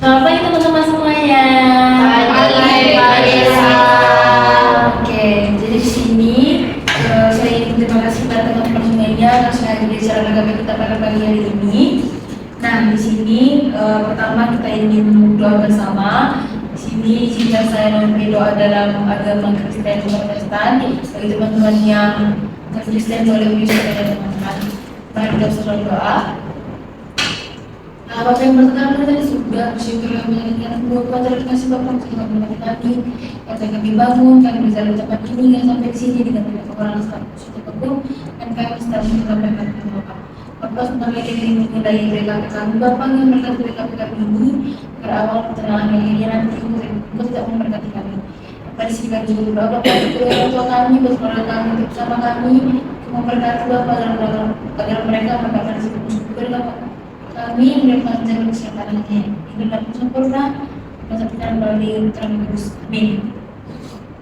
Selamat pagi teman-teman semuanya. Pagi, Kak Desa. Oke, jadi di sini saya ingin terima kasih kepada teman-teman semuanya yang sudah hadir di acara agama kita pada pagi hari ini. Nah, di sini pertama kita ingin doa bersama. Di sini izinkan saya memberi doa dalam agama Kristen Protestan bagi teman-teman yang Kristen boleh menyusul dengan teman-teman. Mari kita bersama doa. Bapak yang berkenan dari surga, bersyukurlah menyanyikan Bapa terima kasih Bapak telah menemani kami, yang telah kami bangun, kami bisa mencapai ini yang sampai di sini dengan banyak orang selalu sudah penuh dan kami selalu menyampaikan kepada Bapak. Bapak tentang ini menilai BKP kami, Bapak yang memberkati BKP kami ini, berawal ketenangan yang nanti Bapak tidak memberkati kami. Pada sini kami juga berdoa Bapak untuk orang tua kami, bersekolah kami, untuk bersama kami, memberkati Bapak agar mereka mendapatkan syukur Bapak. Kami mendapat jalan kesehatannya dengan sempurna dan sampai melalui terang Kudus. Amin.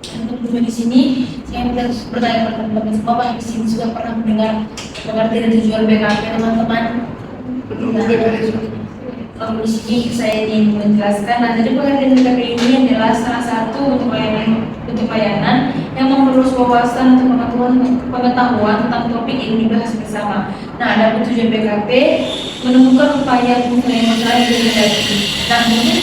Untuk dulu di sini, saya ingin bertanya kepada teman-teman semua, Pak, di sini sudah pernah mengerti dan tujuan BKP teman-teman? Kalau di sini saya ingin menjelaskan, nah jadi pengertian BKP ini adalah salah satu untuk layanan yang memerluas wawasan untuk pengetahuan tentang topik yang dibahas bersama. Nah, ada tujuan BKP menemukan upaya pemulihan masalah yang dihadapi. Nah, mungkin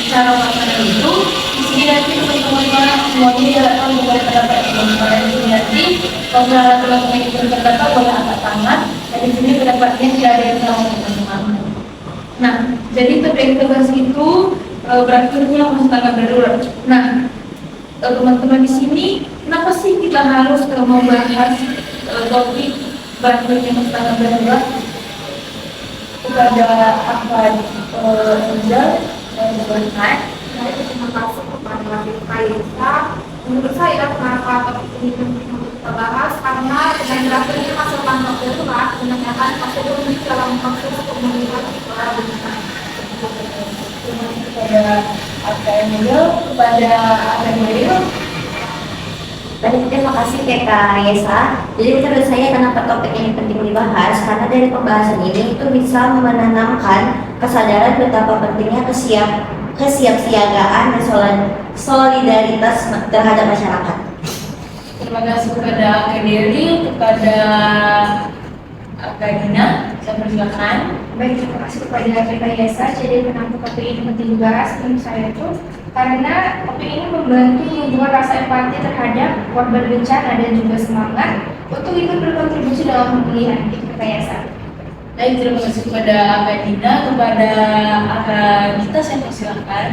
cara melaksanakan itu di sini nanti teman-teman semuanya diharapkan membuat pendapat teman-teman di sini nanti kalau teman-teman yang berpendapat boleh angkat tangan dan di sini pendapatnya tidak ada yang tahu teman-teman. Nah, jadi topik yang kita bahas itu berakhirnya masa tanggap darurat. Nah, teman-teman di sini, kenapa sih kita harus membahas topik berakhirnya masa tanggap darurat? Kepada Ahmad Rizal dan Burhan. Saya terima kasih kepada Kak Desa. Menurut saya kenapa topik ini penting untuk kita bahas karena dengan berakhirnya masa tanggap darurat menanyakan masuk dalam proses pemulihan ekonomi. Terima kasih kepada Akademil, kepada Akademil. Baik, terima kasih Kak Yesa. Jadi menurut saya kenapa topik ini penting dibahas karena dari pembahasan ini itu bisa menanamkan kesadaran betapa pentingnya kesiapsiagaan dan solidaritas terhadap masyarakat. Terima kasih kepada Akademil, kepada Akadina. Saya persilakan. Baik, terima kasih kepada Kak Yesa. Jadi kenapa topik ini penting dibahas menurut saya itu karena topik ini membantu membuat rasa empati terhadap korban bencana dan juga semangat untuk ikut berkontribusi dalam pemulihan itu Kak Yesa. Baik, terima kasih kepada Akadina, kepada Akadita. Saya persilakan.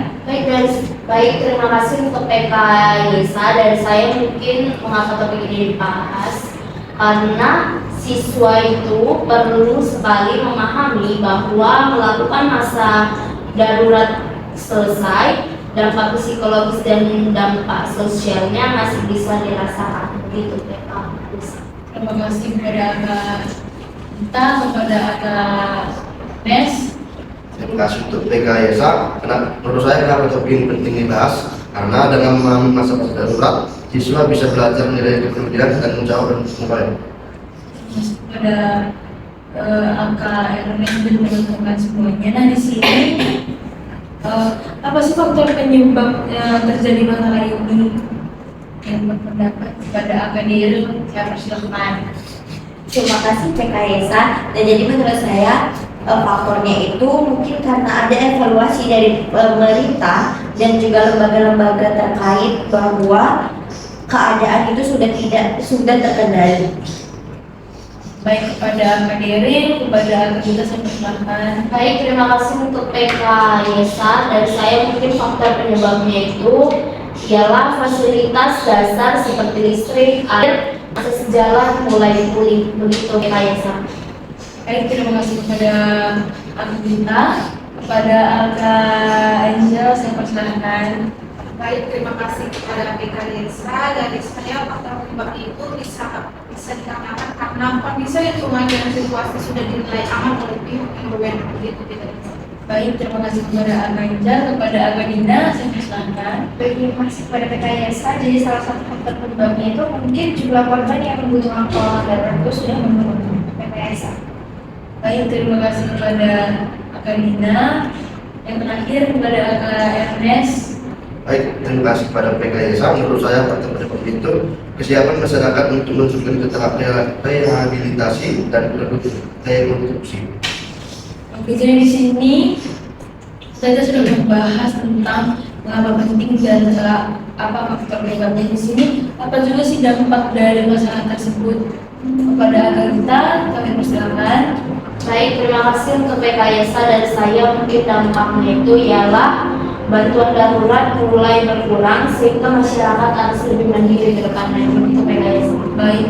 Baik, terima kasih untuk PK Yesa. Dari saya mungkin mengapa topik ini dibahas karena siswa itu perlu sekali memahami bahwa melakukan masa darurat selesai, dampak psikologis dan dampak sosialnya masih bisa dirasakan. Begitu PK. Terima kasih kepada Akak Gita, kepada Akak Nes. Terima kasih untuk PKSA. Menurut saya kenapa topik ini penting dibahas karena dengan memahami masa darurat, siswa bisa belajar nilai kepemimpinan dan menjawab dan mengubah. Kepada Akak Ernest dan teman-teman semuanya. Nah, di sini apa sih faktor penyebab terjadi masalah ini? Yang berpendapat kepada Akademil, saya persilakan. Terima kasih PKSA. Dan jadi menurut saya faktornya itu mungkin karena ada evaluasi dari pemerintah dan juga lembaga-lembaga terkait bahwa keadaan itu sudah terkendali. Baik, kepada Akademil, kepada Akadita, saya persilakan. Baik, terima kasih untuk PK Yesa. Dari saya mungkin faktor penyebabnya itu ialah fasilitas dasar seperti listrik, air, akses jalan mulai pulih. Begitu PK Yesa. Baik, terima kasih kepada Akadita, kepada Akak Angel, saya persilakan. Baik, terima kasih kepada PK Desa. Dari saya faktor penyebab itu bisa dikatakan karena kondisi lingkungan dan situasi sudah dinilai aman oleh pihak yang berwenang begitu tidak bisa. Baik, terima kasih kepada Akak Angel, kepada Akak Dinda, saya persilakan. Baik, terima kasih kepada PK Yesa. Jadi salah satu faktor penyebabnya itu mungkin jumlah korban yang membutuhkan pertolongan darurat itu sudah menurun PK Yesa. Baik, terima kasih kepada Akak Dinda. Yang terakhir kepada Kak Ernest. Baik, terima kasih kepada PKYSA. Menurut saya pada itu kesiapan masyarakat untuk menunjukkan ke tahap rehabilitasi dan rekonstruksi. Oke, jadi di sini kita sudah membahas tentang mengapa penting dan apa faktor penyebabnya di sini. Apa juga sih dampak dari masalah tersebut kepada agar kita? Kami persilakan. Baik, terima kasih untuk PKYSA dari saya. Mungkin dampaknya itu ialah bantuan darurat mulai berkurang sehingga masyarakat harus lebih mandiri ke depannya untuk PKYSA. Baik,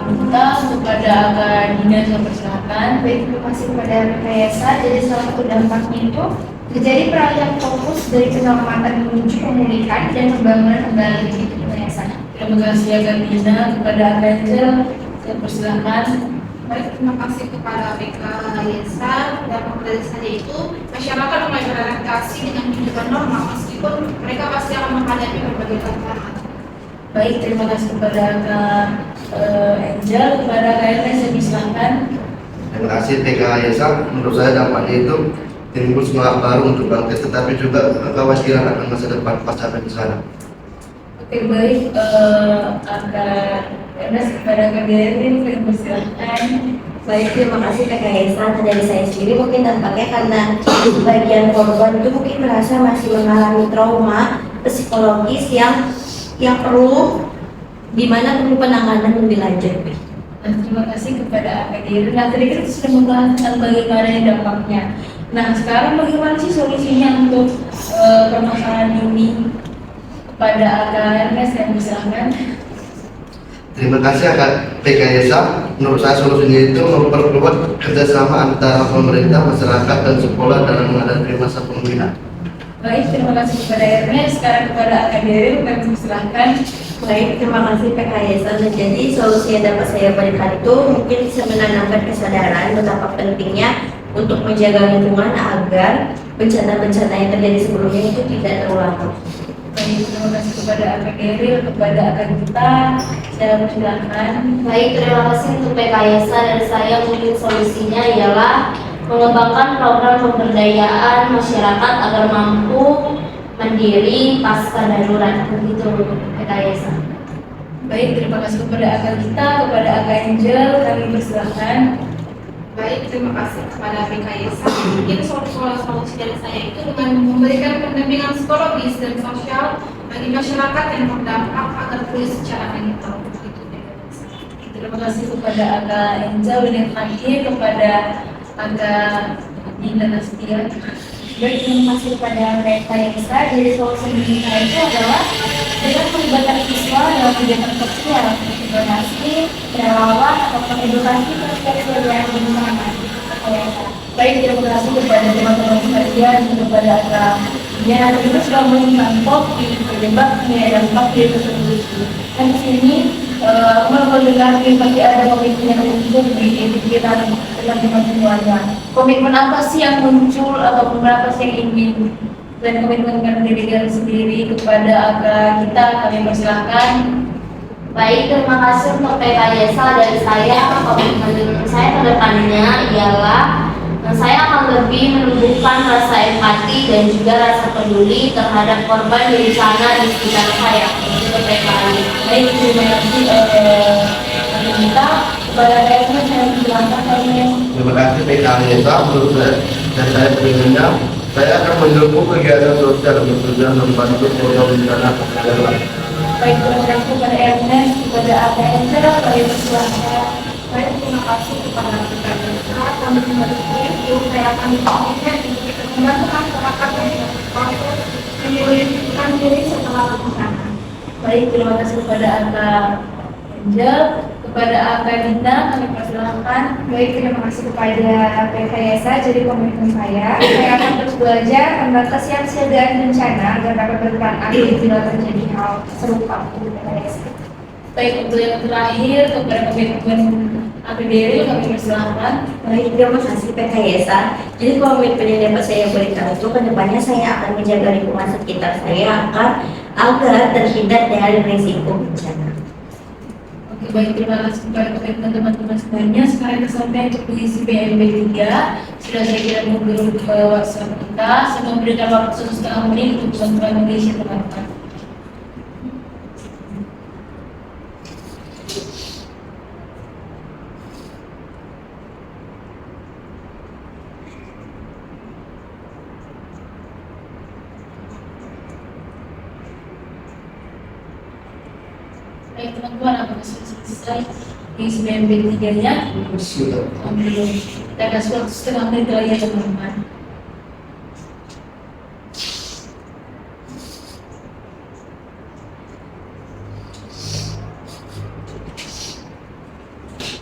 kita kepada Kak Dina, saya persilakan. Baik, terima kasih kepada PKYSA. Jadi salah satu dampaknya itu terjadi peralihan fokus dari penyelamatan menuju pemulihan dan pembangunan kembali di PKYSA. Terima kasih ya Kak Dina. Kepada Kak Angel, saya persilakan. Baik, terima kasih kepada PKYSA. Dampak dari saya itu masyarakat mulai beradaptasi dengan kehidupan normal meskipun mereka pasti akan menghadapi berbagai tantangan. Baik, terima kasih kepada Kak Angel. Kepada Kak Ernest, saya persilakan. Terima kasih PKYSA. Menurut saya dampaknya itu timbul semangat baru untuk bangkit, tetapi juga kekhawatiran akan masa depan pasca bencana. Oke, baik, Kak Ernest, kepada Kak Geraldine, saya persilakan. Baik, terima kasih PKYSA. Dari saya sendiri mungkin dampaknya karena bagian korban itu mungkin merasa masih mengalami trauma psikologis yang perlu dimana perlu penanganan lebih lanjut. Nah, terima kasih kepada Kak Geraldine. Nah, tadi kita sudah membahas tentang bagaimana dampaknya. Nah, sekarang bagaimana sih solusinya untuk permasalahan ini? Kepada Kak Ernest, saya persilakan. Terima kasih PKYSA. Menurut saya solusinya itu memperkuat kerjasama antara pemerintah, masyarakat, dan sekolah dalam menghadapi masa pemulihan. Baik, terima kasih kepada Ernest. Sekarang kepada Kak Geraldine, kami persilakan. Baik, terima kasih PKYSA. Jadi solusi yang dapat saya berikan itu mungkin bisa menanamkan kesadaran betapa pentingnya untuk menjaga lingkungan agar bencana-bencana yang terjadi sebelumnya itu tidak terulang. Baik, terima kasih kepada Kak Geraldine. Kepada Kak Gita, saya persilakan. Baik, terima kasih untuk PKYSA. Dari saya mungkin solusinya ialah mengembangkan program pemberdayaan masyarakat agar mampu mandiri pasca darurat. Begitu PKYSA. Baik, terima kasih kepada Kak Gita. Kepada Kak Angel, kami persilakan. Baik, terima kasih kepada PKYSA. Mungkin solusi dari saya itu dengan memberikan pendampingan psikologis dan sosial bagi masyarakat yang terdampak agar pulih secara mental. Terima kasih kepada Kak Angel. Dan yang terakhir kepada Kak Dina Nastia. Baik, terima kasih kepada PKYSA. Jadi solusi kita itu adalah dengan melibatkan siswa dalam kegiatan sosial, donasi, relawan, ataupun edukasi terkait dengan bencana. Baik, terima kasih kepada teman-teman sekalian, kepada Kak Dina. Kita sudah mengundang topik berdebat mengenai dampak dari tersebut. Dan di sini mendengar pasti ada komitmen yang muncul di pikiran teman-teman semuanya. Komitmen apa sih yang muncul atau apa sih yang ingin dan komitmen diri sendiri kepada kita, kami persilahkan. Baik, terima kasih untuk PKYSA. Dari saya, komitmen saya ke depannya ialah saya akan lebih menumbuhkan rasa empati dan juga rasa peduli terhadap korban bencana di sekitar saya. Untuk PKYSA. Baik, terima kasih kita kepada saya persilahkan kami. Terima kasih PKYSA. Menurut saya dan saya pengennya saya akan mendukung kegiatan sosial bertujuan membantu program bencana darurat. Baik, terima kasih kepada Ernest, kepada Angel, kami persilahkan. Baik, terima kasih kepada PKYSA. Kami mendukung saya akan berkomitmen untuk membantu masyarakat yang proses memulihkan diri setelah bencana. Baik, terima kasih kepada Angel, kepada Dina, kami persilahkan. Baik, terima kasih kepada PKYSA. Jadi komitmen saya akan terus belajar tentang kesiapsiagaan bencana agar dapat berperan aktif bila terjadi hal serupa di PKYSA. Baik, untuk yang terakhir kepada komitmen Geraldine, kami persilahkan. Baik, terima kasih PKYSA. Jadi komitmen yang dapat saya berikan itu kedepannya saya akan menjaga lingkungan sekitar saya agar terhindar dari risiko bencana. Oke, Baik, terima kasih kepada teman-teman semuanya. Sekarang kita sampai untuk mengisi BMB 3. Sudah saya kirim ke grup WhatsApp kita. Saya memberikan waktu 1,5 menit untuk teman-teman mengisi teman-teman. Baik teman-teman, apakah sudah selesai mengisi BMB 3-nya? Sudah. Belum. Kita kasih waktu setengah menit lagi ya teman-teman.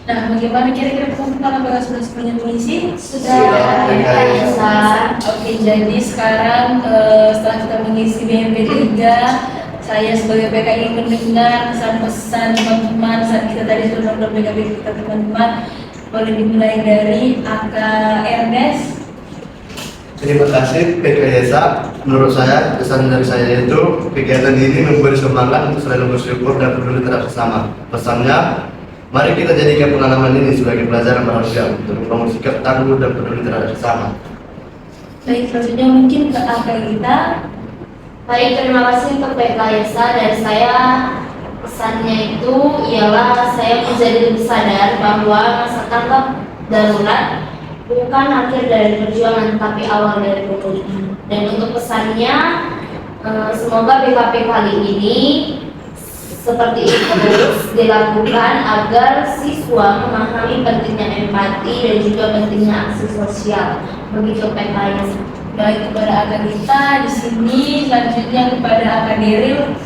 Nah, bagaimana kira-kira teman-teman apakah sudah semuanya mengisi? Sudah, Rekayasa. Oke, jadi sekarang setelah kita mengisi BMB 3, saya sebagai PK ingin mendengar pesan-pesan teman-teman saat kita tadi sudah nonton BKB kita teman-teman. Boleh dimulai dari AK Ernest. Terima kasih PK Yesa. Menurut saya, pesan dari saya itu kegiatan ini memberi semangat untuk selalu bersyukur dan peduli terhadap sesama. Pesannya, mari kita jadikan pengalaman ini sebagai pelajaran berharga untuk membangun sikap tangguh dan peduli terhadap sesama. Baik, selanjutnya mungkin ke AK kita. Baik, terima kasih untuk PKSA. Dari saya, pesannya itu ialah saya menjadi lebih sadar bahwa masa tanggap darurat bukan akhir dari perjuangan, tapi awal dari pemulihan. Dan untuk pesannya, semoga BKP kali ini seperti itu terus dilakukan agar siswa memahami pentingnya empati dan juga pentingnya aksi sosial. Begitu PKSA. Baik, kepada AK kita di sini, selanjutnya kepada AK Deril.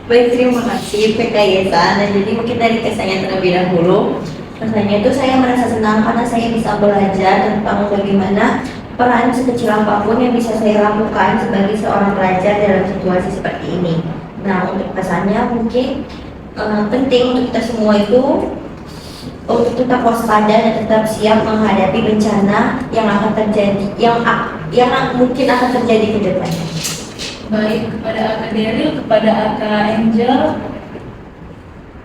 Baik, terima kasih PKYSA. Dan jadi mungkin dari kesannya terlebih dahulu, rasanya itu saya merasa senang karena saya bisa belajar tentang bagaimana peran sekecil apapun yang bisa saya lakukan sebagai seorang pelajar dalam situasi seperti ini. Nah, untuk pesannya mungkin penting untuk kita semua itu untuk tetap waspada dan tetap siap menghadapi bencana yang akan terjadi, yang mungkin akan terjadi ke depannya. Baik, kepada AK Deril, kepada AK Angel.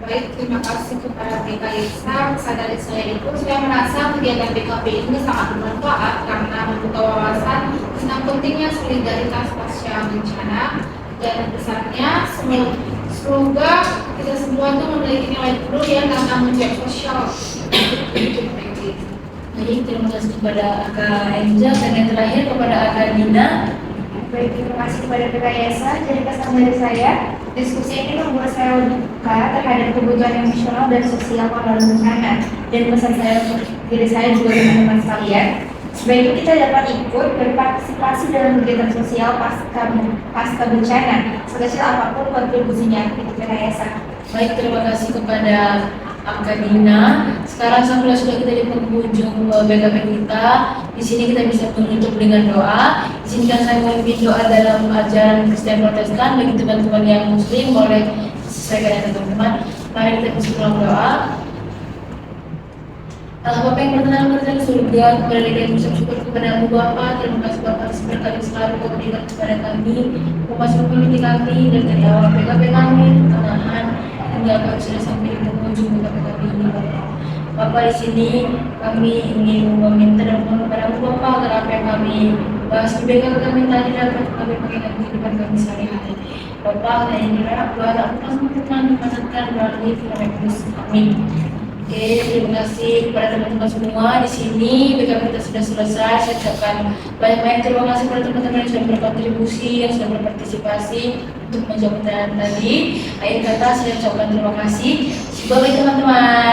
Baik, terima kasih kepada PKISA. Pesan dari saya itu, saya merasa kegiatan BKP ini sangat bermanfaat karena membuka wawasan tentang pentingnya solidaritas pasca bencana dan besarnya semoga kita semua itu memiliki nilai peduli dan tanggung jawab sosial. Baik, terima kasih kepada AK Angel dan yang terakhir kepada AK Dina. Baik, terima kasih kepada PKYSA. Jadi pesan dari saya, diskusi ini membuat saya lebih peka terhadap kebutuhan emosional dan sosial korban bencana. Dan pesan saya untuk diri saya juga teman-teman sekalian, sebaiknya kita dapat ikut berpartisipasi dalam kegiatan sosial pasca bencana, sekecil apapun kontribusinya ke PKYSA. Baik, terima kasih kepada AK Dina. Sekarang sampai sudah kita di penghujung BKP kita. Di sini kita bisa menutup dengan doa. Izinkan saya memimpin doa dalam ajaran Kristen Protestan. Bagi teman-teman yang Muslim boleh sesuaikan ya teman-teman. Mari kita bersama doa. Allah Bapa yang bertenang di surga, kepada yang bersyukur kepada-Mu Bapa. Terima kasih Bapa seberkali selalu Kau berikan kepada kami. Kau masih memiliki kami dari awal BKP kami, pertengahan hingga kami sudah sampai di penghujung BKP kami ini Bapa. Bapa, di sini kami ingin meminta dan mohon kepada-Mu Bapa agar apa yang kami bahas di BKP kami tadi dapat kami pakai dalam kehidupan kami sehari-hari. Bapa, saya ingin doa atas Tuhan dimasukkan melalui firman Kudus. Amin. Oke, terima kasih kepada teman-teman semua di sini. BKP kita sudah selesai. Saya ucapkan banyak-banyak terima kasih kepada teman-teman yang sudah berkontribusi, yang sudah berpartisipasi untuk menjawab pertanyaan tadi. Akhir kata saya ucapkan terima kasih. Bye teman-teman.